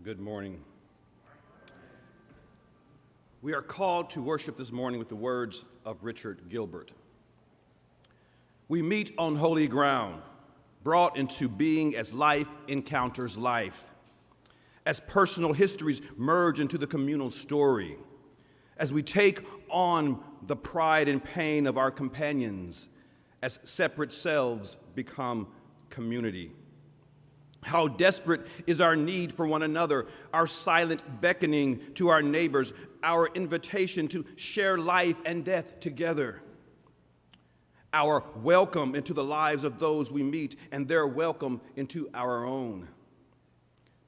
Good morning. We are called to worship this morning with the words of Richard Gilbert. We meet on holy ground, brought into being as life encounters life, as personal histories merge into the communal story, as we take on the pride and pain of our companions, as separate selves become community. How desperate is our need for one another, our silent beckoning to our neighbors, our invitation to share life and death together, our welcome into the lives of those we meet and their welcome into our own.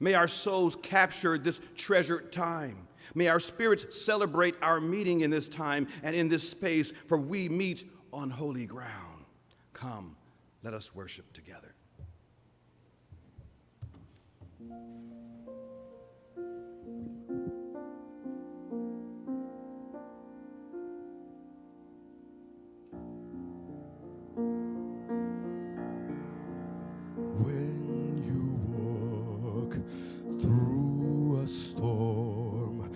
May our souls capture this treasured time. May our spirits celebrate our meeting in this time and in this space, for we meet on holy ground. Come, let us worship together. When you walk through a storm,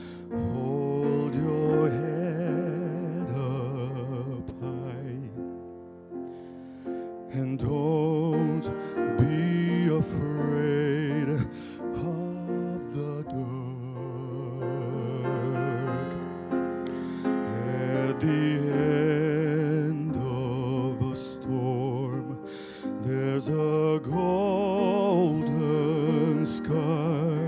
hold your head up high, and don't be afraid of the dark. At the end of a storm, there's a golden sky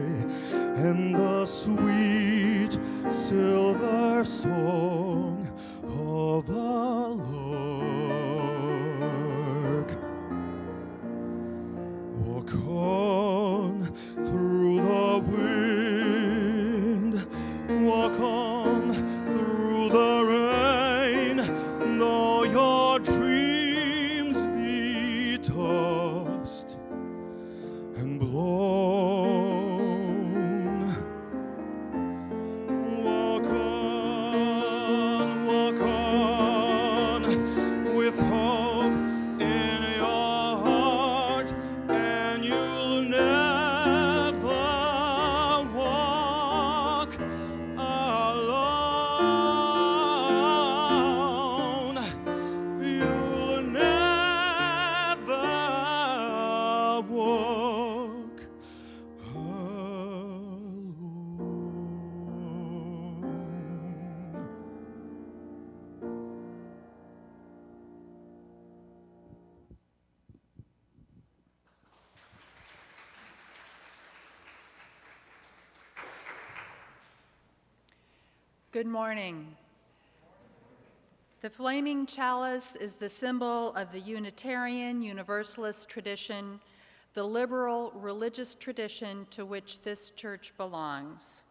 and the sweet silver song of a lark. Walk on through the wind, walk on through the rain, though your dreams be tossed and blown. Walk on with hope in your heart, and you'll never walk alone. You'll never walk alone. Good morning. The flaming chalice is the symbol of the Unitarian Universalist tradition, the liberal religious tradition to which this church belongs.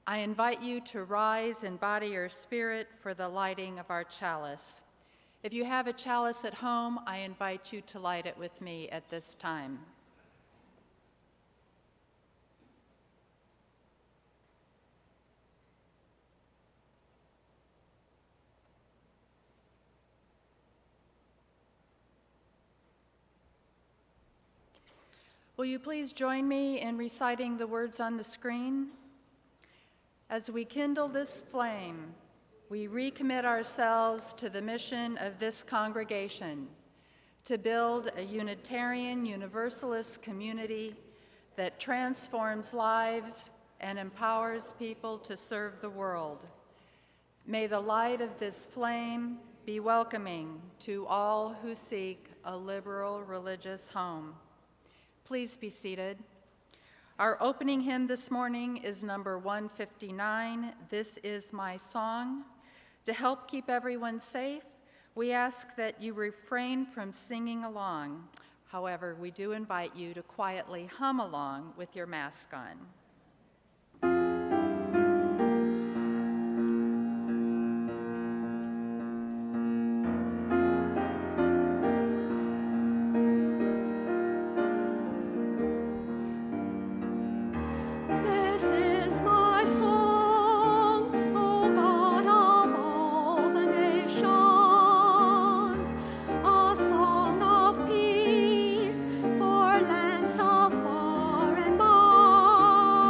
I invite you to rise in body or spirit for the lighting of our chalice. If you have a chalice at home, I invite you to light it with me at this time. Will you please join me in reciting the words on the screen? As we kindle this flame, we recommit ourselves to the mission of this congregation, to build a Unitarian Universalist community that transforms lives and empowers people to serve the world. May the light of this flame be welcoming to all who seek a liberal religious home. Please be seated. Our opening hymn this morning is number 159, This Is My Song. To help keep everyone safe, we ask that you refrain from singing along. However, we do invite you to quietly hum along with your mask on. Peace for lands of far and by.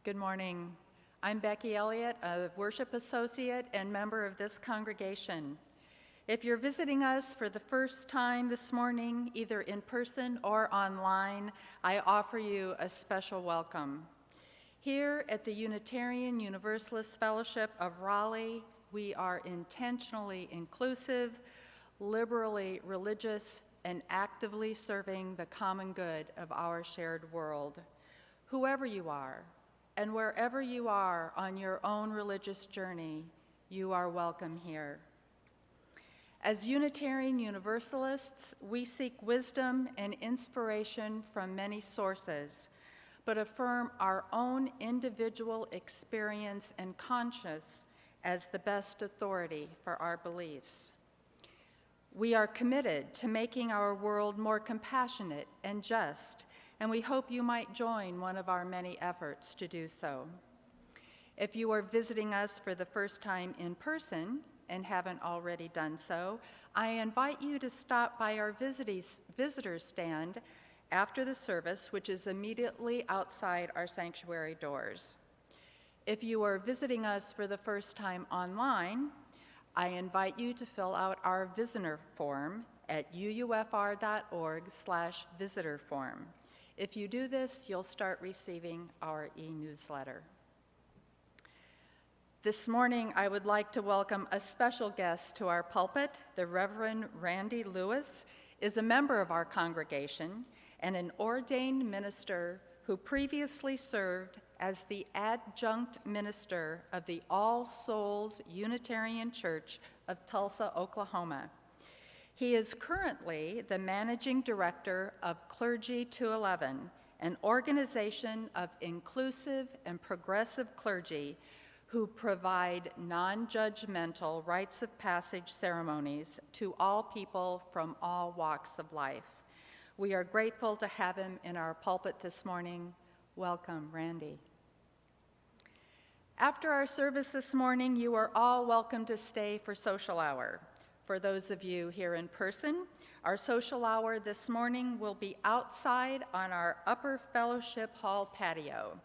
Good morning. I'm Becky Elliott, a worship associate and member of this congregation. If you're visiting us for the first time this morning, either in person or online, I offer you a special welcome. Here at the Unitarian Universalist Fellowship of Raleigh, we are intentionally inclusive, liberally religious, and actively serving the common good of our shared world. Whoever you are, and wherever you are on your own religious journey, you are welcome here. As Unitarian Universalists, we seek wisdom and inspiration from many sources, but affirm our own individual experience and conscience as the best authority for our beliefs. We are committed to making our world more compassionate and just, and we hope you might join one of our many efforts to do so. If you are visiting us for the first time in person and haven't already done so, I invite you to stop by our visitor stand after the service, which is immediately outside our sanctuary doors. If you are visiting us for the first time online, I invite you to fill out our visitor form at uufr.org/visitor form. If you do this, you'll start receiving our e-newsletter. This morning, I would like to welcome a special guest to our pulpit. The Reverend Randy Lewis is a member of our congregation and an ordained minister who previously served as the adjunct minister of the All Souls Unitarian Church of Tulsa, Oklahoma. He is currently the managing director of Clergy 211, an organization of inclusive and progressive clergy who provide non-judgmental rites of passage ceremonies to all people from all walks of life. We are grateful to have him in our pulpit this morning. Welcome, Randy. After our service this morning, you are all welcome to stay for social hour. For those of you here in person, our social hour this morning will be outside on our upper fellowship hall patio.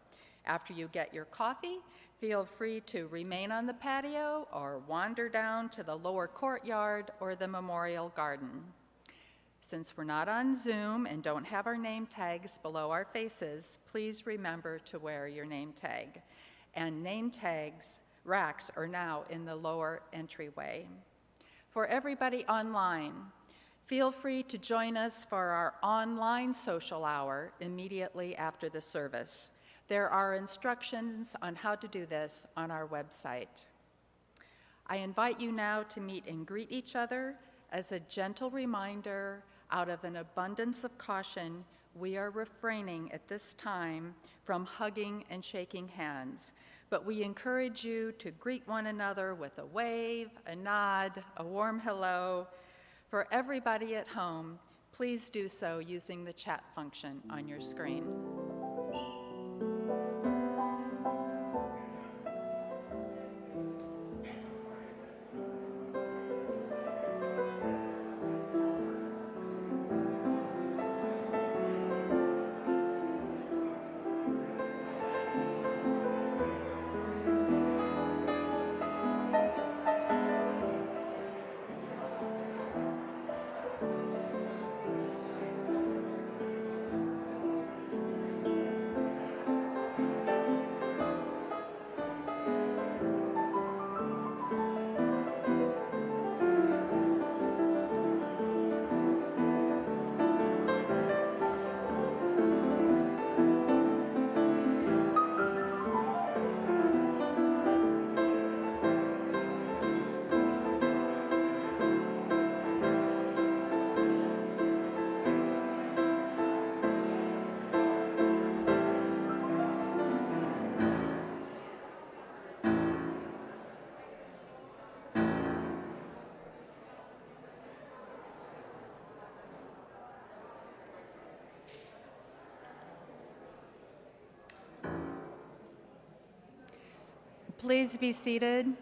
After you get your coffee, feel free to remain on the patio or wander down to the lower courtyard or the memorial garden. Since we're not on Zoom and don't have our name tags below our faces, please remember to wear your name tag. And name tags racks are now in the lower entryway. For everybody online, feel free to join us for our online social hour immediately after the service. There are instructions on how to do this on our website. I invite you now to meet and greet each other. As a gentle reminder, out of an abundance of caution, we are refraining at this time from hugging and shaking hands. But we encourage you to greet one another with a wave, a nod, a warm hello. For everybody at home, please do so using the chat function on your screen. Please be seated.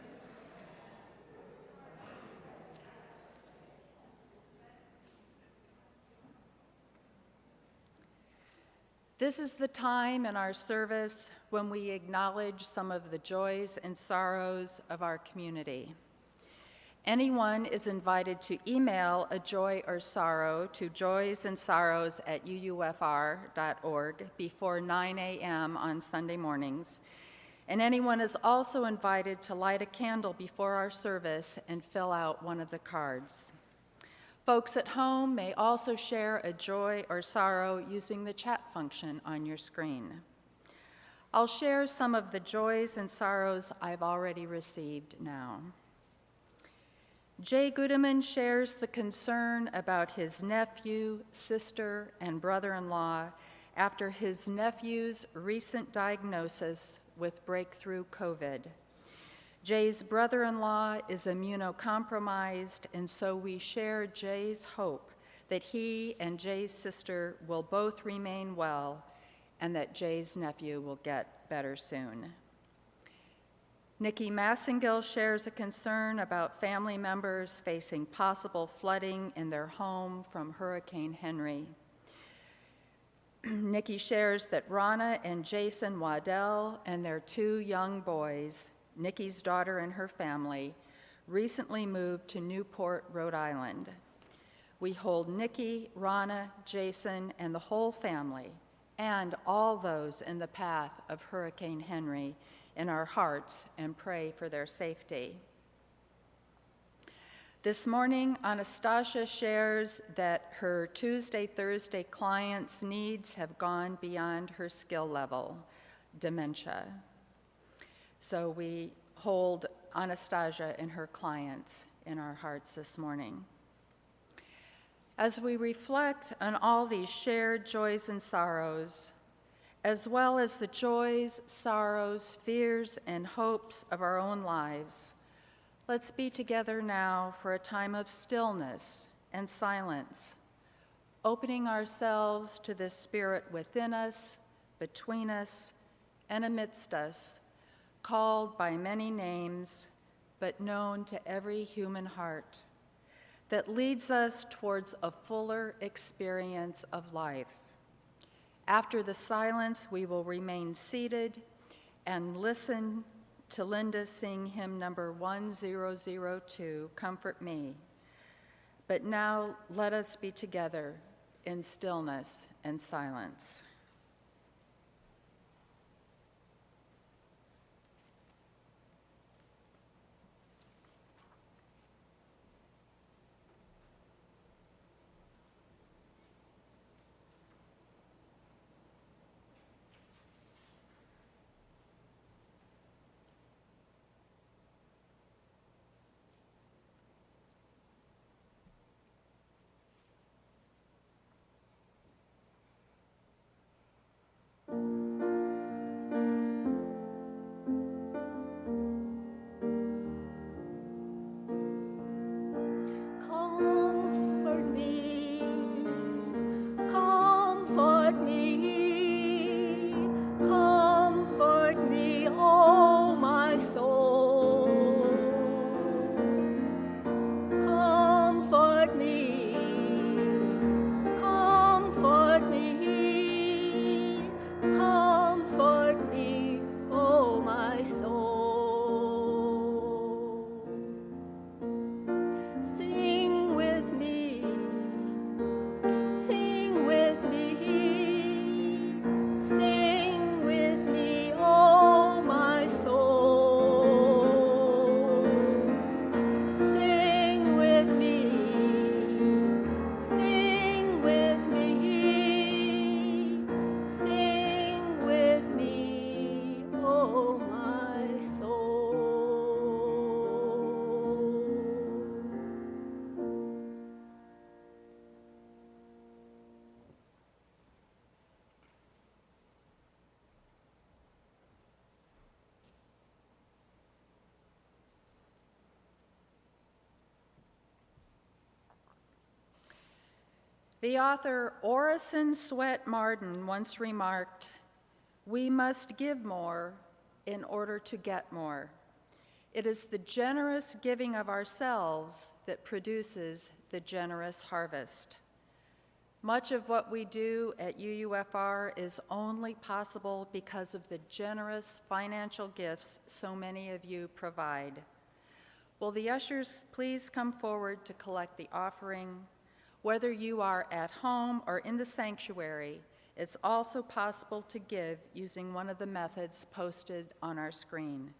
This is the time in our service when we acknowledge some of the joys and sorrows of our community. Anyone is invited to email a joy or sorrow to joysandsorrows@uufr.org before 9 a.m. on Sunday mornings. And anyone is also invited to light a candle before our service and fill out one of the cards. Folks at home may also share a joy or sorrow using the chat function on your screen. I'll share some of the joys and sorrows I've already received now. Jay Goodeman shares the concern about his nephew, sister, and brother-in-law after his nephew's recent diagnosis with breakthrough COVID. Jay's brother-in-law is immunocompromised, and so we share Jay's hope that he and Jay's sister will both remain well and that Jay's nephew will get better soon. Nikki Massengill shares a concern about family members facing possible flooding in their home from Hurricane Henry. Nikki shares that Rana and Jason Waddell and their 2 young boys, Nikki's daughter and her family, recently moved to Newport, Rhode Island. We hold Nikki, Rana, Jason, and the whole family, and all those in the path of Hurricane Henry, in our hearts and pray for their safety. This morning, Anastasia shares that her Tuesday-Thursday clients' needs have gone beyond her skill level, dementia. So we hold Anastasia and her clients in our hearts this morning. As we reflect on all these shared joys and sorrows, as well as the joys, sorrows, fears, and hopes of our own lives, let's be together now for a time of stillness and silence, opening ourselves to the Spirit within us, between us, and amidst us, called by many names, but known to every human heart, that leads us towards a fuller experience of life. After the silence, we will remain seated and listen to Linda sing hymn number 1002, Comfort Me. But now let us be together in stillness and silence. The author Orison Swett Marden once remarked, "We must give more in order to get more. It is the generous giving of ourselves that produces the generous harvest." Much of what we do at UUFR is only possible because of the generous financial gifts so many of you provide. Will the ushers please come forward to collect the offering? Whether you are at home or in the sanctuary, it's also possible to give using one of the methods posted on our screen.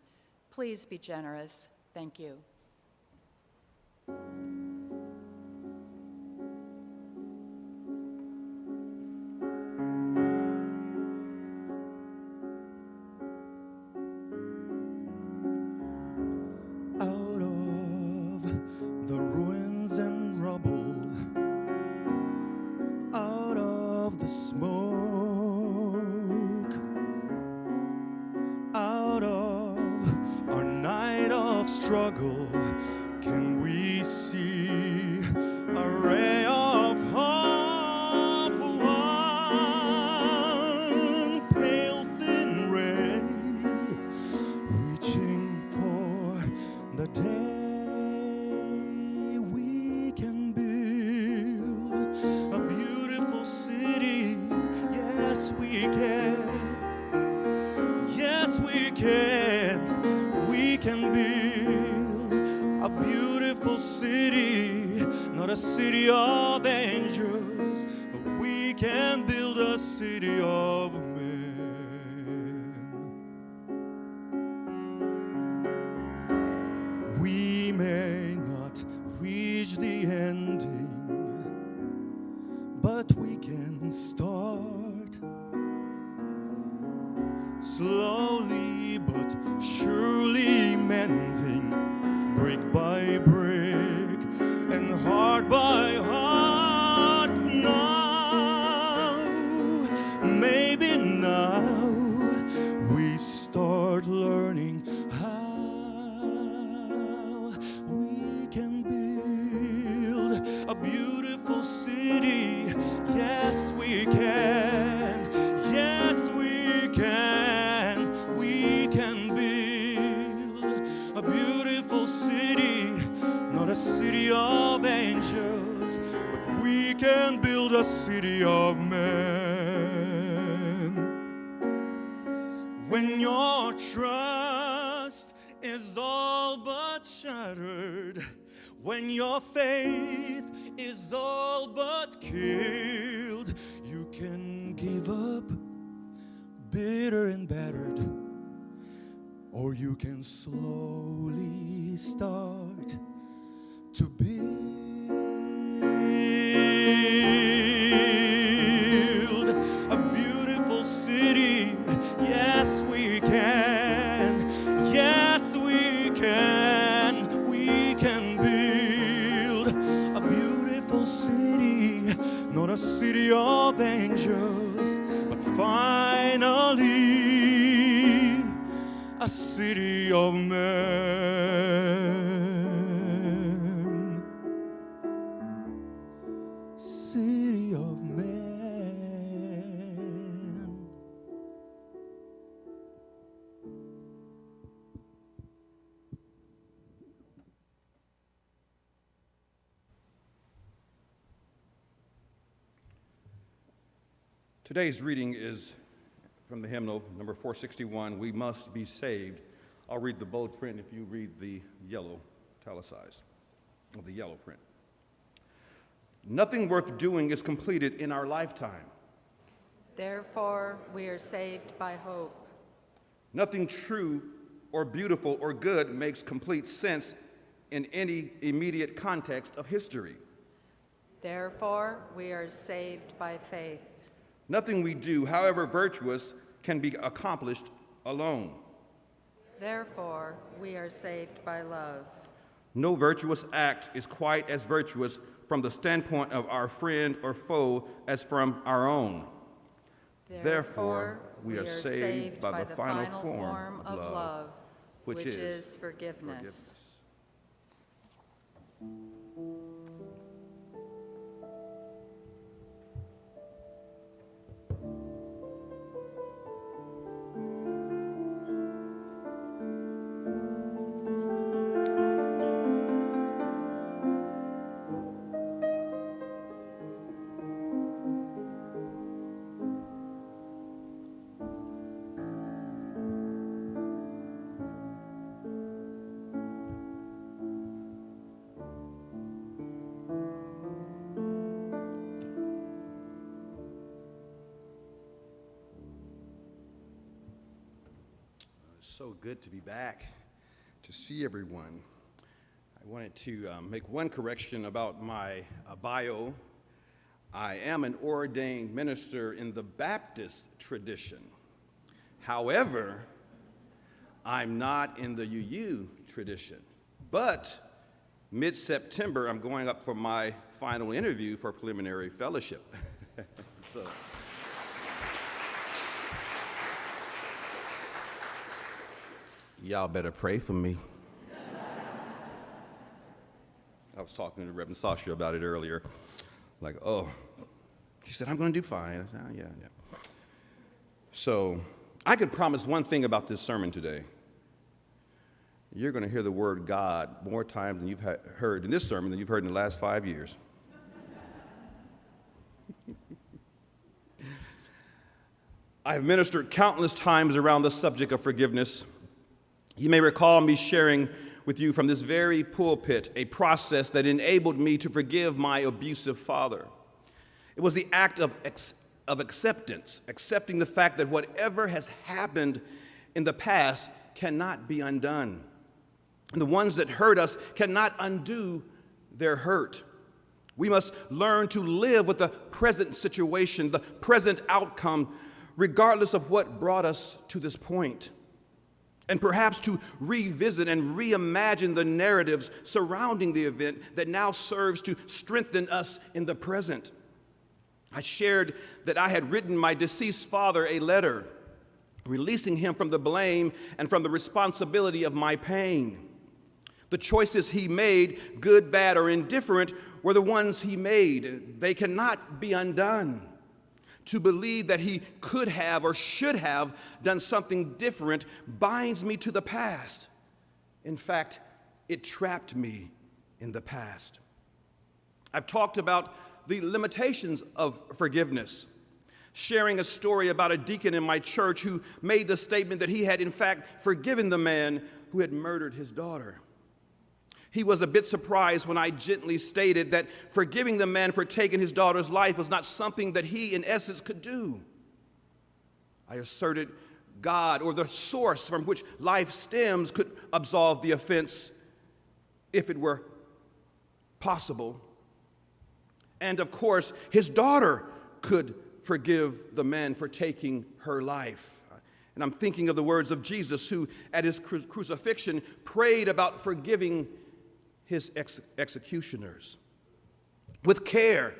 Please be generous. Thank you. Out of the ruins and rubble, out of the smoke, out of our night of struggle, can we see a ray of hope? One pale thin ray, reaching for the day we can build a beautiful city. Yes, we can. Yes, we can. We can build a beautiful city, not a city of angels, but we can build a city of men. We may not reach the ending, but we can start slowly but surely, mending brick by brick and heart by heart. Now, maybe now we start learning how we can build a beautiful city. Yes, we can. Yes, we can. We can build a beautiful city, not a city of angels, but we can build a city of men. When your trust is all but shattered, when your faith is all but killed, you can give up, bitter and battered, or you can slowly start to build a beautiful city. Yes, we can. Yes, we can. We can build a beautiful city, not a city of angels, but finally a city of men. City of men. Today's reading is from the hymnal, number 461, We Must Be Saved. I'll read the bold print if you read the yellow italicized, or the yellow print. Nothing worth doing is completed in our lifetime. Therefore, we are saved by hope. Nothing true or beautiful or good makes complete sense in any immediate context of history. Therefore, we are saved by faith. Nothing we do, however virtuous, can be accomplished alone. Therefore, we are saved by love. No virtuous act is quite as virtuous from the standpoint of our friend or foe as from our own. Therefore, we are saved by the final form of love, which is forgiveness. So good to be back, to see everyone. I wanted to make one correction about my bio. I am an ordained minister in the Baptist tradition. However, I'm not in the UU tradition. But mid-September, I'm going up for my final interview for preliminary fellowship. So. Y'all better pray for me. I was talking to Reverend Sasha about it earlier. Like, oh, she said, I'm going to do fine. I said, oh, yeah. So I could promise one thing about this sermon today. You're going to hear the word God more times than you've heard in this sermon than you've heard in the last 5 years. I have ministered countless times around the subject of forgiveness. You may recall me sharing with you from this very pulpit a process that enabled me to forgive my abusive father. It was the act of acceptance, accepting the fact that whatever has happened in the past cannot be undone. And the ones that hurt us cannot undo their hurt. We must learn to live with the present situation, the present outcome, regardless of what brought us to this point. And perhaps to revisit and reimagine the narratives surrounding the event that now serves to strengthen us in the present. I shared that I had written my deceased father a letter, releasing him from the blame and from the responsibility of my pain. The choices he made, good, bad, or indifferent, were the ones he made. They cannot be undone. To believe that he could have or should have done something different binds me to the past. In fact, it trapped me in the past. I've talked about the limitations of forgiveness, sharing a story about a deacon in my church who made the statement that he had, in fact, forgiven the man who had murdered his daughter. He was a bit surprised when I gently stated that forgiving the man for taking his daughter's life was not something that he, in essence, could do. I asserted God, or the source from which life stems, could absolve the offense if it were possible. And of course, his daughter could forgive the man for taking her life. And I'm thinking of the words of Jesus, who at his crucifixion prayed about forgiving his executioners. With care,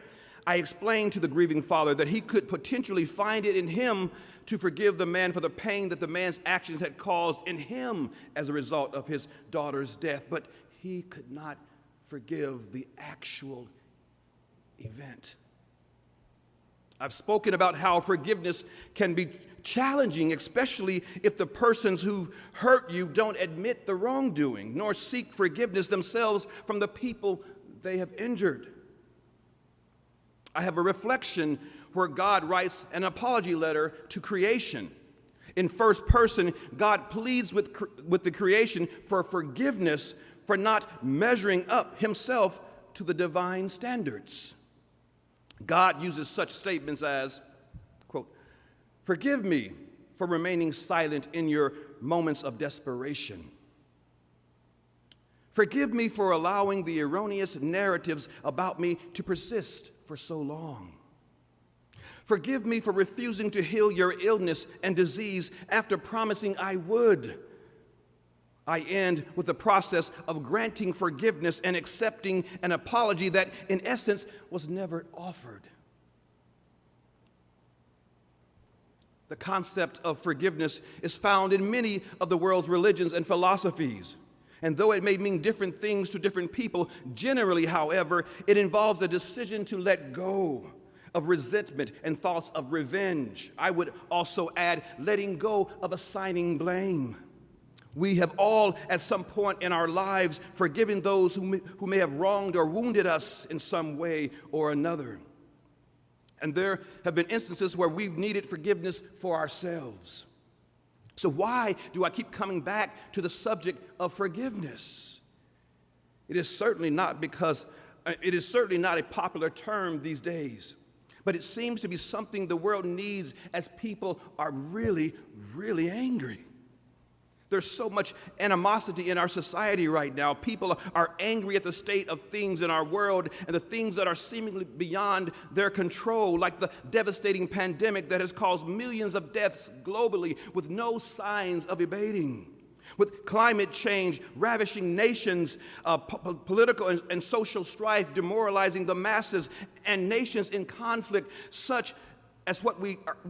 I explained to the grieving father that he could potentially find it in him to forgive the man for the pain that the man's actions had caused in him as a result of his daughter's death, but he could not forgive the actual event. I've spoken about how forgiveness can be challenging, especially if the persons who hurt you don't admit the wrongdoing, nor seek forgiveness themselves from the people they have injured. I have a reflection where God writes an apology letter to creation. In first person, God pleads with the creation for forgiveness for not measuring up himself to the divine standards. God uses such statements as, quote, "Forgive me for remaining silent in your moments of desperation. Forgive me for allowing the erroneous narratives about me to persist for so long. Forgive me for refusing to heal your illness and disease after promising I would." I end with the process of granting forgiveness and accepting an apology that, in essence, was never offered. The concept of forgiveness is found in many of the world's religions and philosophies. And though it may mean different things to different people, generally, however, it involves a decision to let go of resentment and thoughts of revenge. I would also add letting go of assigning blame. We have all, at some point in our lives, forgiven those who may have wronged or wounded us in some way or another. And there have been instances where we've needed forgiveness for ourselves. So why do I keep coming back to the subject of forgiveness? It is certainly not a popular term these days, but it seems to be something the world needs as people are really, really angry. There's so much animosity in our society right now. People are angry at the state of things in our world and the things that are seemingly beyond their control, like the devastating pandemic that has caused millions of deaths globally with no signs of abating. With climate change ravishing nations, political and social strife demoralizing the masses, and nations in conflict such as what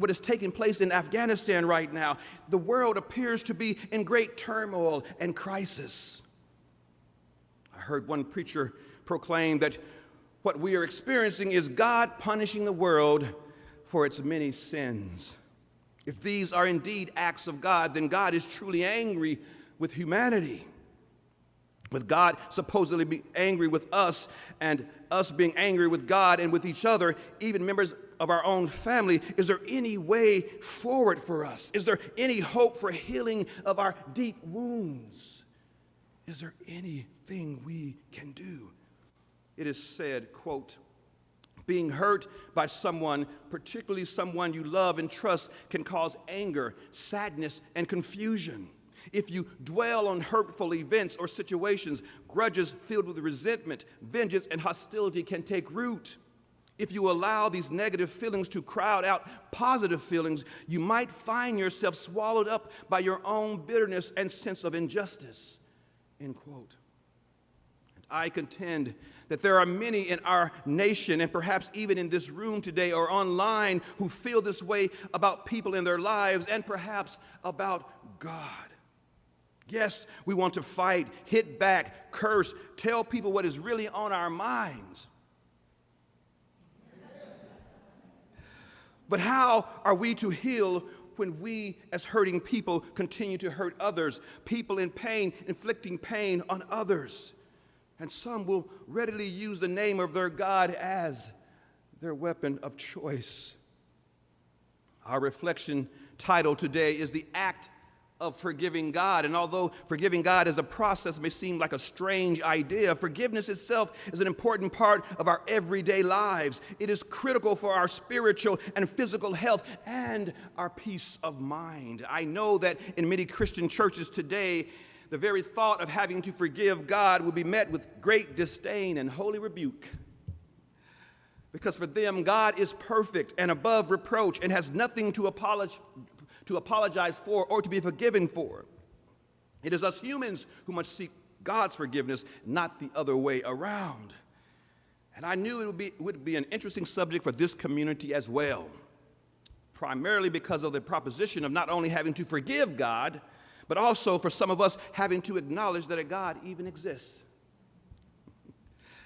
is taking place in Afghanistan right now, the world appears to be in great turmoil and crisis. I heard one preacher proclaim that what we are experiencing is God punishing the world for its many sins. If these are indeed acts of God, then God is truly angry with humanity. With God supposedly being angry with us and us being angry with God and with each other, even members of our own family, is there any way forward for us? Is there any hope for healing of our deep wounds? Is there anything we can do? It is said, quote, being hurt by someone, particularly someone you love and trust, can cause anger, sadness, and confusion. If you dwell on hurtful events or situations, grudges filled with resentment, vengeance, and hostility can take root. If you allow these negative feelings to crowd out positive feelings, you might find yourself swallowed up by your own bitterness and sense of injustice, end quote. And I contend that there are many in our nation, and perhaps even in this room today or online, who feel this way about people in their lives and perhaps about God. Yes, we want to fight, hit back, curse, tell people what is really on our minds. But how are we to heal when we, as hurting people, continue to hurt others, people in pain, inflicting pain on others? And some will readily use the name of their God as their weapon of choice. Our reflection title today is The Act of Forgiving God. And although forgiving God as a process may seem like a strange idea, forgiveness itself is an important part of our everyday lives. It is critical for our spiritual and physical health and our peace of mind. I know that in many Christian churches today, the very thought of having to forgive God will be met with great disdain and holy rebuke. Because for them, God is perfect and above reproach and has nothing to apologize for or to be forgiven for. It is us humans who must seek God's forgiveness, not the other way around. And I knew it would be an interesting subject for this community as well, primarily because of the proposition of not only having to forgive God, but also for some of us having to acknowledge that a God even exists.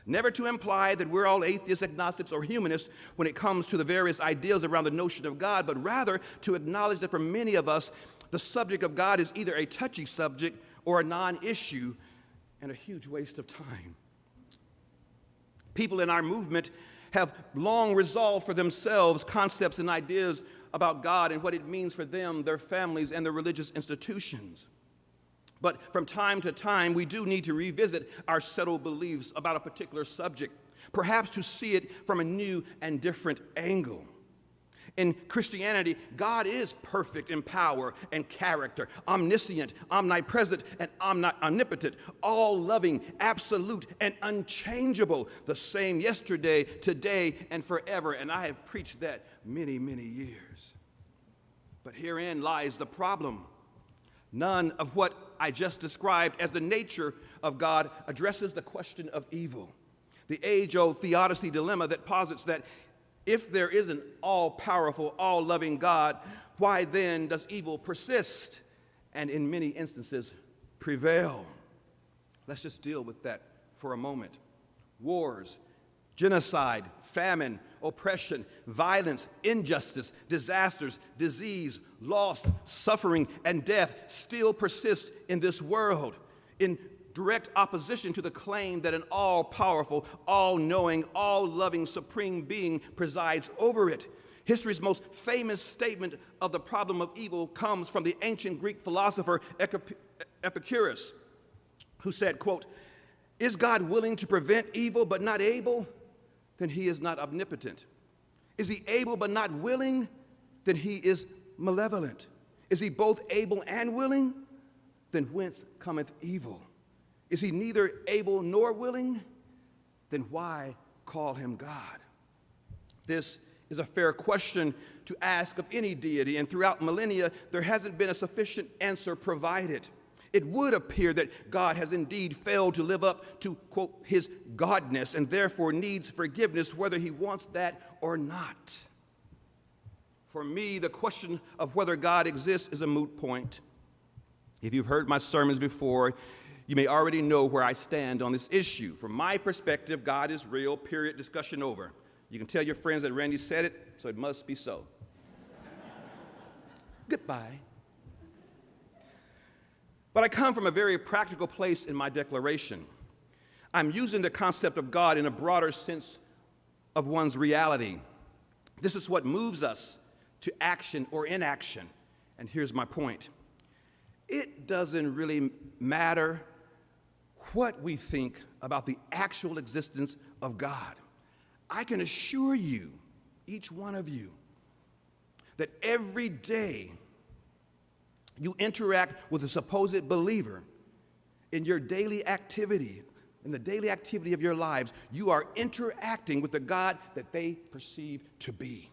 Never to imply that we're all atheists, agnostics, or humanists when it comes to the various ideas around the notion of God, but rather to acknowledge that for many of us, the subject of God is either a touchy subject or a non-issue and a huge waste of time. People in our movement have long resolved for themselves concepts and ideas about God and what it means for them, their families, and their religious institutions. But from time to time, we do need to revisit our settled beliefs about a particular subject, perhaps to see it from a new and different angle. In Christianity, God is perfect in power and character, omniscient, omnipresent, and omnipotent, all-loving, absolute, and unchangeable, the same yesterday, today, and forever. And I have preached that many, many years. But herein lies the problem. None of what I just described as the nature of God addresses the question of evil. The age-old theodicy dilemma that posits that if there is an all-powerful, all-loving God, why then does evil persist and in many instances prevail? Let's just deal with that for a moment. Wars, genocide, famine, oppression, violence, injustice, disasters, disease, loss, suffering, and death still persist in this world in direct opposition to the claim that an all-powerful, all-knowing, all-loving supreme being presides over it. History's most famous statement of the problem of evil comes from the ancient Greek philosopher Epicurus, who said, quote, "Is God willing to prevent evil but not able? Then he is not omnipotent. Is he able but not willing? Then he is malevolent. Is he both able and willing? then whence cometh evil? Is he neither able nor willing? Then why call him God? This is a fair question to ask of any deity, and throughout millennia, there hasn't been a sufficient answer provided. It would appear that God has indeed failed to live up to, quote, his godness, and therefore needs forgiveness whether he wants that or not. For me, the question of whether God exists is a moot point. If you've heard my sermons before, you may already know where I stand on this issue. From my perspective, God is real, period, discussion over. You can tell your friends that Randy said it, so it must be so. Goodbye. But I come from a very practical place in my declaration. I'm using the concept of God in a broader sense of one's reality. This is what moves us to action or inaction. And here's my point. It doesn't really matter what we think about the actual existence of God. I can assure you, each one of you, that every day you interact with a supposed believer in your daily activity, in the daily activity of your lives, you are interacting with the God that they perceive to be.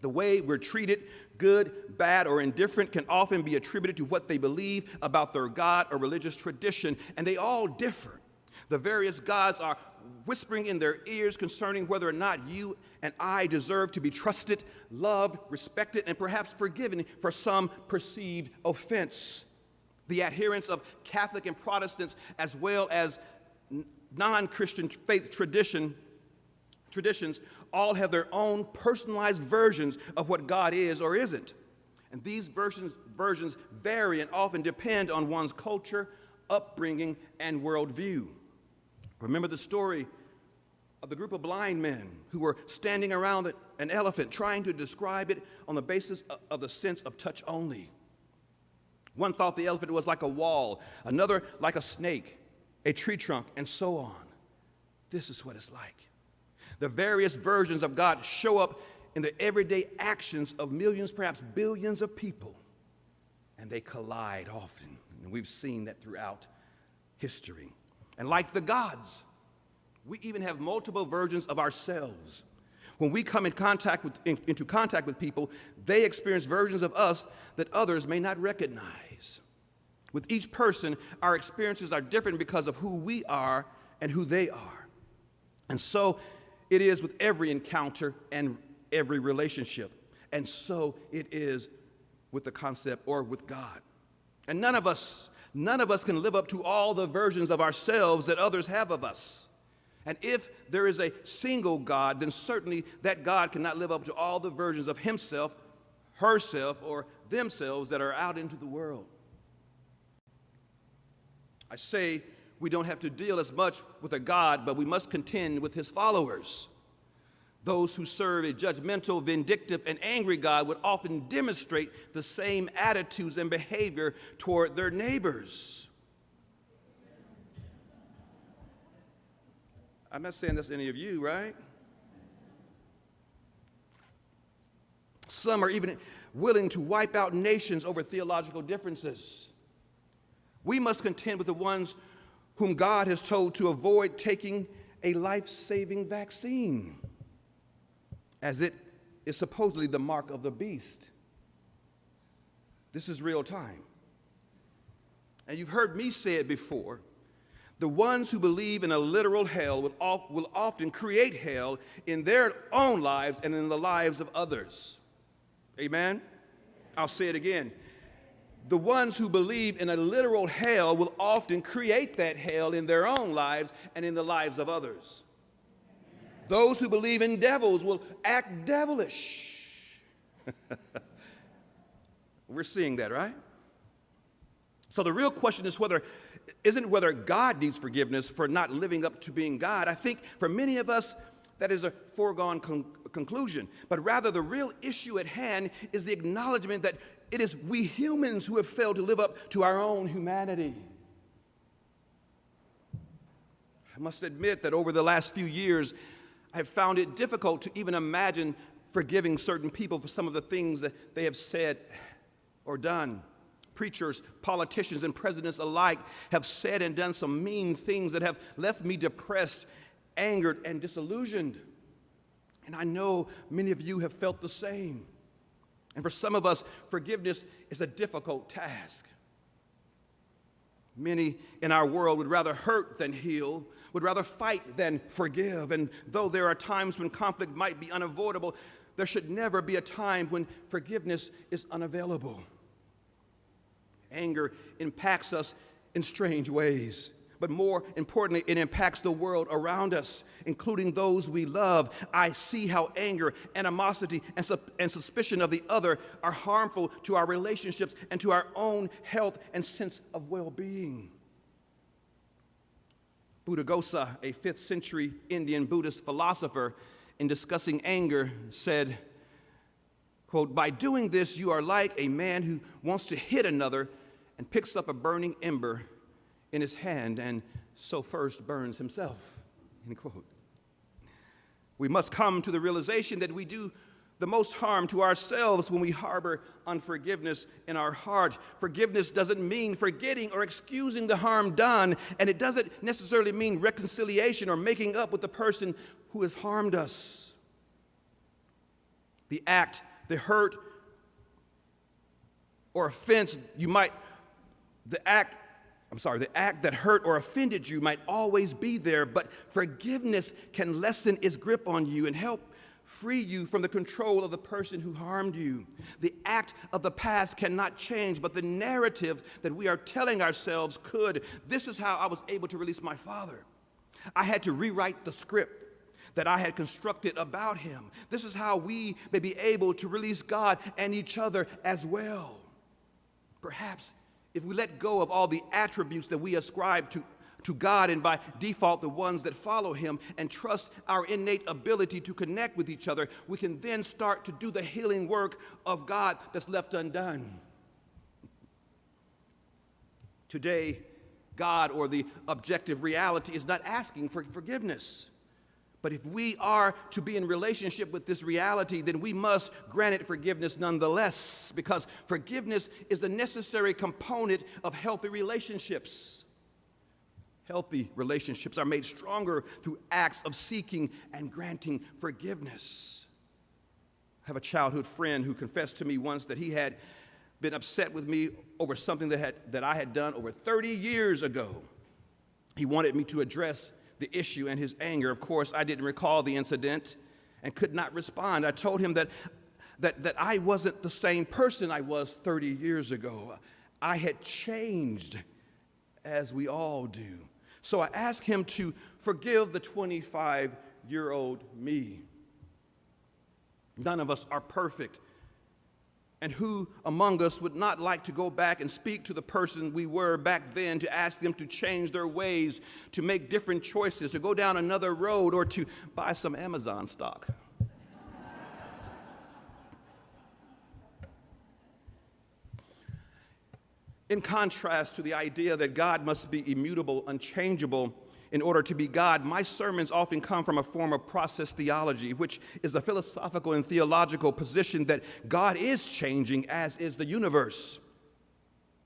The way we're treated, good, bad, or indifferent, can often be attributed to what they believe about their God or religious tradition, and they all differ. The various gods are whispering in their ears concerning whether or not you and I deserve to be trusted, loved, respected, and perhaps forgiven for some perceived offense. The adherents of Catholic and Protestants, as well as non-Christian faith traditions, all have their own personalized versions of what God is or isn't. And these versions vary and often depend on one's culture, upbringing, and worldview. Remember the story of the group of blind men who were standing around an elephant trying to describe it on the basis of the sense of touch only. One thought the elephant was like a wall, another like a snake, a tree trunk, and so on. This is what it's like. The various versions of God show up in the everyday actions of millions, perhaps billions of people, and they collide often. And we've seen that throughout history. And like the gods, we even have multiple versions of ourselves. When we come into contact with people, they experience versions of us that others may not recognize. With each person, our experiences are different because of who we are and who they are. And so it is with every encounter and every relationship. And so it is with the concept or with God. And none of us can live up to all the versions of ourselves that others have of us. And if there is a single God, then certainly that God cannot live up to all the versions of himself, herself, or themselves that are out into the world. I say we don't have to deal as much with a God, but we must contend with his followers. Those who serve a judgmental, vindictive, and angry God would often demonstrate the same attitudes and behavior toward their neighbors. I'm not saying that's any of you, right? Some are even willing to wipe out nations over theological differences. We must contend with the ones whom God has told to avoid taking a life-saving vaccine, as it is supposedly the mark of the beast. This is real time. And you've heard me say it before. The ones who believe in a literal hell will often create hell in their own lives and in the lives of others. Amen? I'll say it again. The ones who believe in a literal hell will often create that hell in their own lives and in the lives of others. Those who believe in devils will act devilish. We're seeing that, right? So the real question is isn't whether God needs forgiveness for not living up to being God. I think for many of us, that is a foregone conclusion. But rather, the real issue at hand is the acknowledgement that it is we humans who have failed to live up to our own humanity. I must admit that over the last few years, I've found it difficult to even imagine forgiving certain people for some of the things that they have said or done. preachers, politicians, and presidents alike have said and done some mean things that have left me depressed, angered, and disillusioned. And I know many of you have felt the same. And for some of us, forgiveness is a difficult task. Many in our world would rather hurt than heal, would rather fight than forgive. And though there are times when conflict might be unavoidable, there should never be a time when forgiveness is unavailable. Anger impacts us in strange ways. But more importantly, it impacts the world around us, including those we love. I see how anger, animosity, and suspicion of the other are harmful to our relationships and to our own health and sense of well-being. Buddhaghosa, a 5th century Indian Buddhist philosopher, in discussing anger, said, quote, "By doing this, you are like a man who wants to hit another and picks up a burning ember in his hand and so first burns himself," end quote. We must come to the realization that we do the most harm to ourselves when we harbor unforgiveness in our heart. Forgiveness doesn't mean forgetting or excusing the harm done, and it doesn't necessarily mean reconciliation or making up with the person who has harmed us. The act, the hurt or offense the act that hurt or offended you might always be there, but forgiveness can lessen its grip on you and help free you from the control of the person who harmed you. The act of the past cannot change, but the narrative that we are telling ourselves could. This is how I was able to release my father. I had to rewrite the script that I had constructed about him. This is how we may be able to release God and each other as well. Perhaps if we let go of all the attributes that we ascribe to God, and by default the ones that follow him, and trust our innate ability to connect with each other, we can then start to do the healing work of God that's left undone. Today, God, or the objective reality, is not asking for forgiveness. But if we are to be in relationship with this reality, then we must grant it forgiveness nonetheless, because forgiveness is the necessary component of healthy relationships. Healthy relationships are made stronger through acts of seeking and granting forgiveness. I have a childhood friend who confessed to me once that he had been upset with me over something that I had done over 30 years ago. He wanted me to address the issue and his anger. Of course, I didn't recall the incident and could not respond. I told him that I wasn't the same person I was 30 years ago. I had changed, as we all do. So I asked him to forgive the 25-year-old me. None of us are perfect. And who among us would not like to go back and speak to the person we were back then, to ask them to change their ways, to make different choices, to go down another road, or to buy some Amazon stock? In contrast to the idea that God must be immutable, unchangeable, in order to be God, my sermons often come from a form of process theology, which is a philosophical and theological position that God is changing, as is the universe.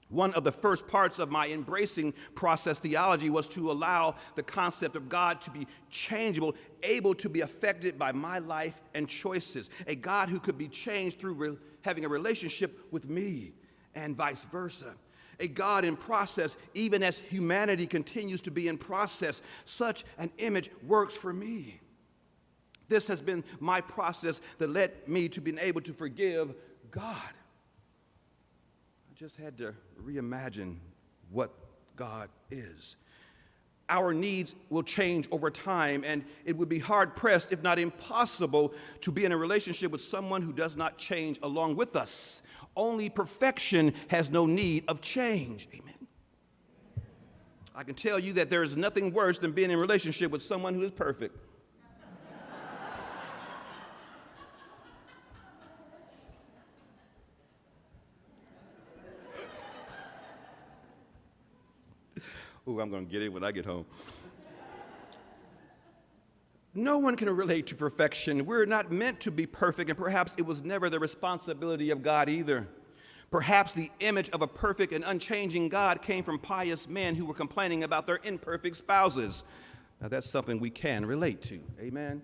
One of the first parts of my embracing process theology was to allow the concept of God to be changeable, able to be affected by my life and choices. A God who could be changed through having a relationship with me, and vice versa. A God in process, even as humanity continues to be in process. Such an image works for me. This has been my process that led me to being able to forgive God. I just had to reimagine what God is. Our needs will change over time, and it would be hard-pressed, if not impossible, to be in a relationship with someone who does not change along with us. Only perfection has no need of change. Amen. I can tell you that there is nothing worse than being in a relationship with someone who is perfect. Ooh, I'm going to get it when I get home. No one can relate to perfection. We're not meant to be perfect, and perhaps it was never the responsibility of God either. Perhaps the image of a perfect and unchanging God came from pious men who were complaining about their imperfect spouses. Now, that's something we can relate to. Amen?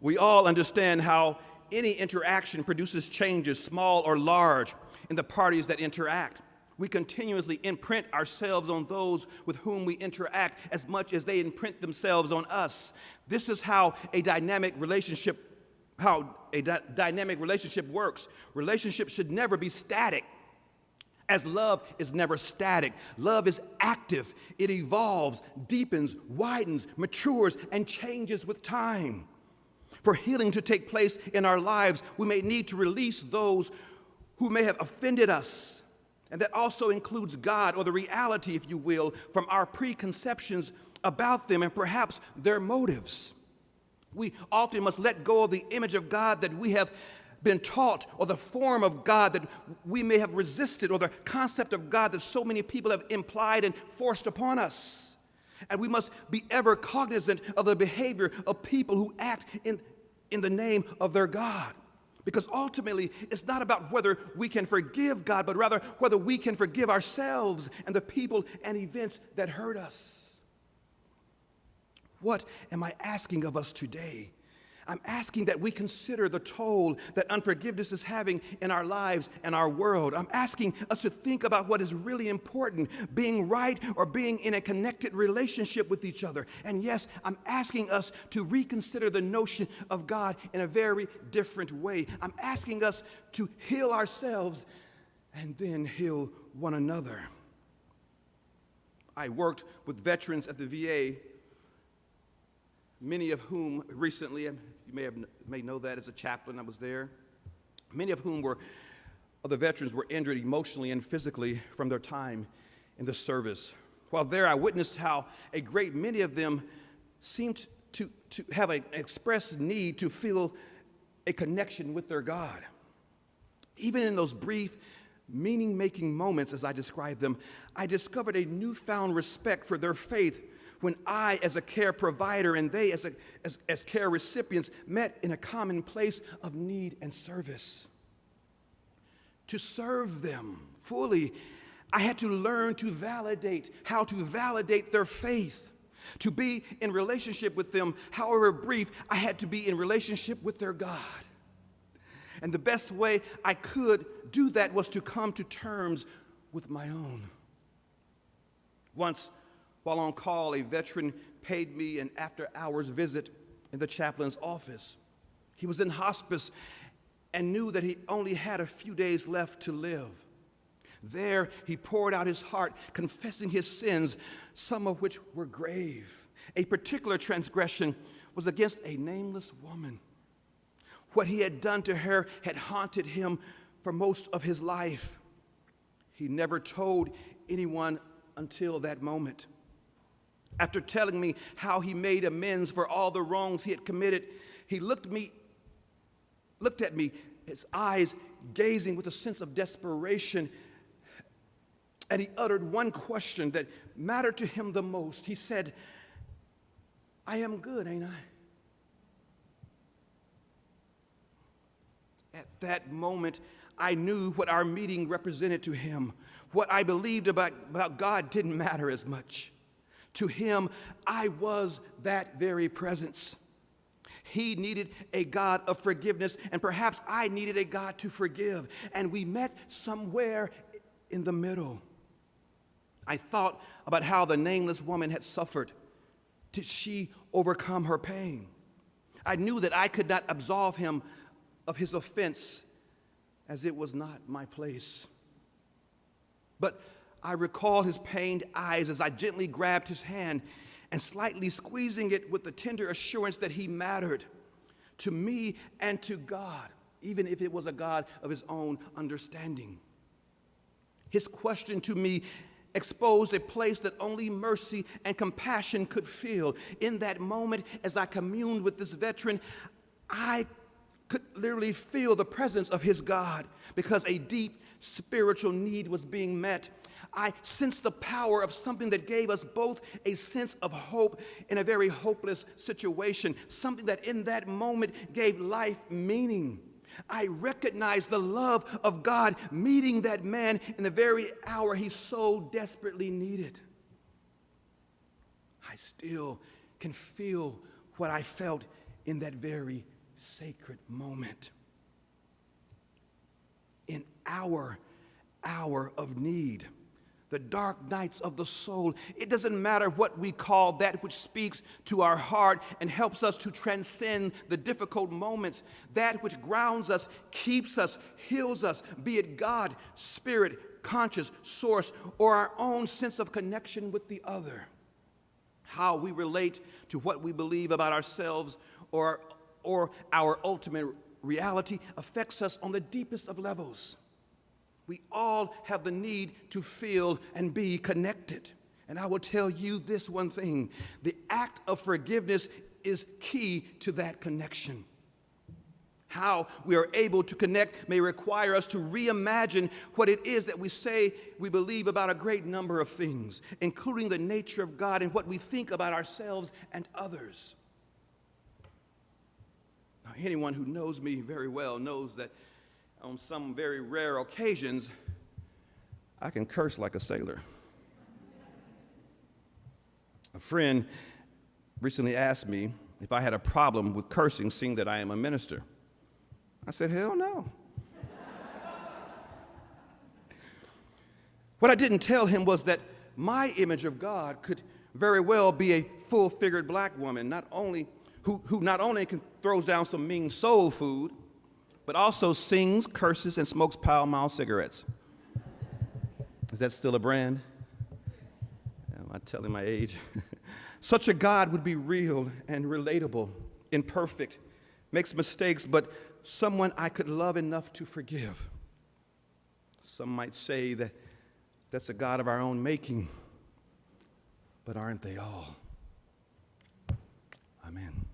We all understand how any interaction produces changes, small or large, in the parties that interact. We continuously imprint ourselves on those with whom we interact as much as they imprint themselves on us. This is how a dynamic relationship works. Relationships should never be static, as love is never static. Love is active. It evolves, deepens, widens, matures, and changes with time. For healing to take place in our lives, we may need to release those who may have offended us. And that also includes God, or the reality, if you will, from our preconceptions about them and perhaps their motives. We often must let go of the image of God that we have been taught, or the form of God that we may have resisted, or the concept of God that so many people have implied and forced upon us. And we must be ever cognizant of the behavior of people who act in the name of their God. Because ultimately, it's not about whether we can forgive God, but rather whether we can forgive ourselves and the people and events that hurt us. What am I asking of us today? I'm asking that we consider the toll that unforgiveness is having in our lives and our world. I'm asking us to think about what is really important, being right or being in a connected relationship with each other. And yes, I'm asking us to reconsider the notion of God in a very different way. I'm asking us to heal ourselves and then heal one another. I worked with veterans at the VA, many of whom recently, you may know that as a chaplain, I was there. Many of whom of the veterans were injured emotionally and physically from their time in the service. While there, I witnessed how a great many of them seemed to have an expressed need to feel a connection with their God. Even in those brief, meaning-making moments, as I described them, I discovered a newfound respect for their faith when I, as a care provider, and they, as care recipients, met in a common place of need and service. To serve them fully, I had to learn how to validate their faith. To be in relationship with them, however brief, I had to be in relationship with their God. And the best way I could do that was to come to terms with my own. Once, while on call, a veteran paid me an after-hours visit in the chaplain's office. He was in hospice and knew that he only had a few days left to live. There, he poured out his heart, confessing his sins, some of which were grave. A particular transgression was against a nameless woman. What he had done to her had haunted him for most of his life. He never told anyone until that moment. After telling me how he made amends for all the wrongs he had committed, he looked at me, his eyes gazing with a sense of desperation, and he uttered one question that mattered to him the most. He said, "I am good, ain't I?" At that moment, I knew what our meeting represented to him. What I believed about God didn't matter as much. To him, I was that very presence. He needed a God of forgiveness, and perhaps I needed a God to forgive. And we met somewhere in the middle. I thought about how the nameless woman had suffered. Did she overcome her pain? I knew that I could not absolve him of his offense, as it was not my place. But I recall his pained eyes as I gently grabbed his hand and slightly squeezing it with the tender assurance that he mattered to me and to God, even if it was a God of his own understanding. His question to me exposed a place that only mercy and compassion could fill. In that moment, as I communed with this veteran, I could literally feel the presence of his God, because a deep spiritual need was being met. I sensed the power of something that gave us both a sense of hope in a very hopeless situation, something that in that moment gave life meaning. I recognize the love of God meeting that man in the very hour he so desperately needed. I still can feel what I felt in that very sacred moment. In our hour of need, the dark nights of the soul, it doesn't matter what we call that which speaks to our heart and helps us to transcend the difficult moments, that which grounds us, keeps us, heals us, be it God, spirit, conscious, source, or our own sense of connection with the other. How we relate to what we believe about ourselves or our ultimate reality affects us on the deepest of levels. We all have the need to feel and be connected. And I will tell you this one thing: the act of forgiveness is key to that connection. How we are able to connect may require us to reimagine what it is that we say we believe about a great number of things, including the nature of God and what we think about ourselves and others. Now, anyone who knows me very well knows that on some very rare occasions, I can curse like a sailor. A friend recently asked me if I had a problem with cursing, seeing that I am a minister. I said, hell no. What I didn't tell him was that my image of God could very well be a full-figured black woman, who not only throws down some mean soul food, but also sings, curses, and smokes Pall Mall cigarettes. Is that still a brand? Am I telling my age? Such a God would be real and relatable, imperfect, makes mistakes, but someone I could love enough to forgive. Some might say that that's a God of our own making, but aren't they all? Amen.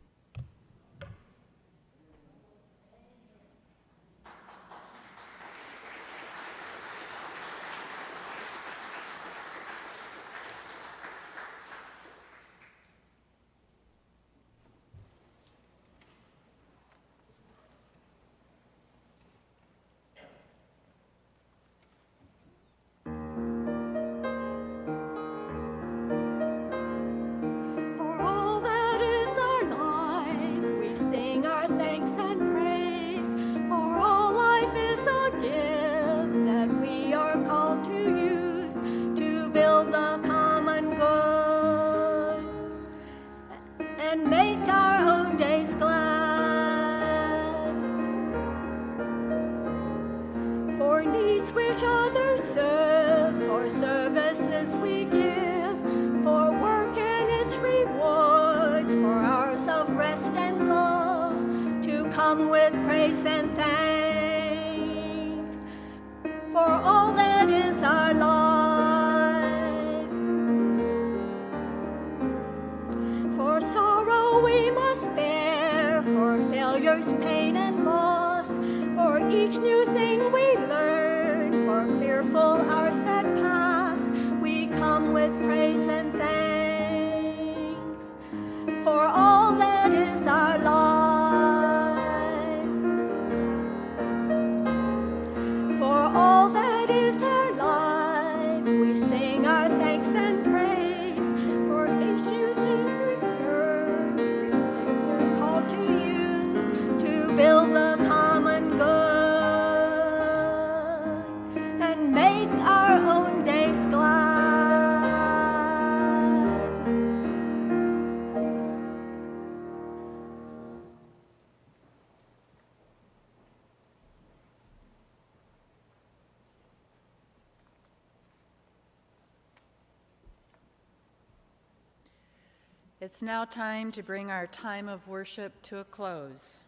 It's now time to bring our time of worship to a close.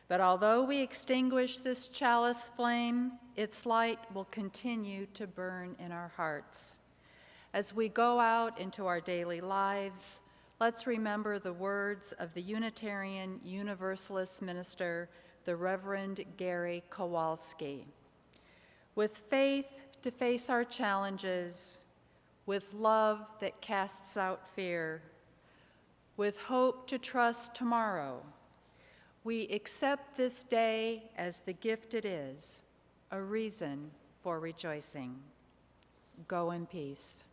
But although we extinguish this chalice flame, its light will continue to burn in our hearts. As we go out into our daily lives, let's remember the words of the Unitarian Universalist minister, the Reverend Gary Kowalski. With faith to face our challenges, with love that casts out fear, with hope to trust tomorrow, We accept this day as the gift it is, a reason for rejoicing. Go in peace.